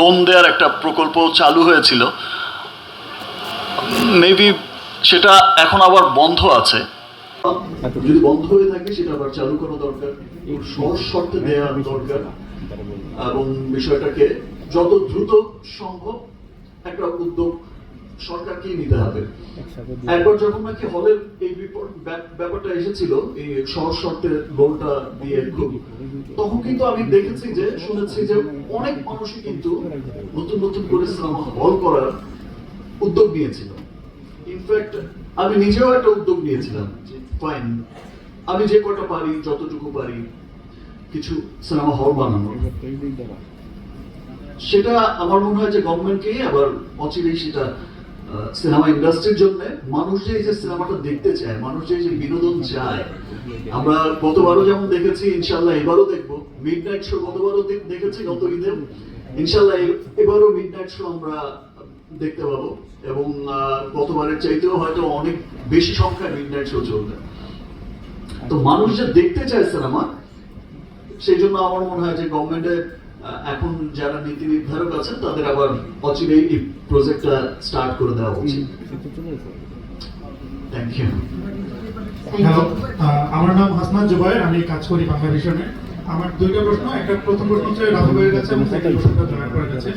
Loan দেওয়ার একটা প্রকল্প চালু হয়েছিল, মেবি সেটা এখন আবার বন্ধ আছে। যদি বন্ধ হয়ে থাকে সেটা আবার চালু করা দরকার, সহজ শর্তে দেওয়া দরকার, এবং বিষয়টাকে যত দ্রুত সম্ভব একটা উদ্যোগ সরকারকেই নিতে হবে। একবার যখন নাকি হলের এই ব্যাপারটা এসেছিল, এই সহজ শর্তে লোনটা দিয়ে, তখন কিন্তু আমি দেখেছি যে, শুনেছি যে অনেক মানুষই কিন্তু নতুন নতুন করে সিনেমা হল করার উদ্যোগ নিয়েছিল। ইনফ্যাক্ট আমি নিজেও একটা উদ্যোগ নিয়েছিলাম, ফাইন আমি যে কটা পারি, যতটুকু পারি, কিছু সিনেমা হল বানানো। সেটা আমার মনে হয় যে গভর্নমেন্টকেই আবার অচিরেই সেটা সিনেমা ইন্ডাস্ট্রির জন্য, মানুষ যে এই যে সিনেমাটা দেখতে চায়, মানুষ যে এই যে বিনোদন চায়, আমরা গতবারও যেমন দেখেছি, ইনশাল্লাহ এবারও দেখবো মিডনাইট শো। গতবারও দেখেছি গত ঈদে, ইনশাল্লাহ এবারও মিডনাইট শো আমরা দেখতে পাবো, এবং গতবারের চাইতেও হয়তো অনেক বেশি সংখ্যায় মিডনাইট শো চলবে। তো মানুষ যে দেখতে চায় সিনেমা, সেই জন্য আমার মনে হয় যে গভর্নমেন্টের এখন যারা নীতি নির্ধারক আছেন তাদের আবার অচিরেই এই প্রজেক্টটা স্টার্ট করে দেওয়া উচিত। Thank you. হ্যালো, আমার নাম হাসনাত জুবায়ের, আমি কাজ করি বাংলা ভিশনে। আমার দুইটা প্রশ্ন, একটা প্রথম প্রশ্ন হচ্ছে রাজু ভাইয়ের কাছে এবং সেকেন্ড প্রশ্নটা জয়ের কাছে।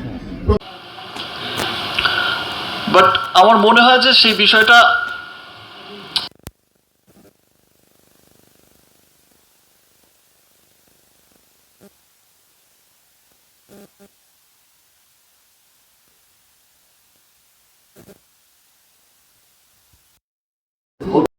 বাট আমার মনে হয় যে সেই বিষয়টা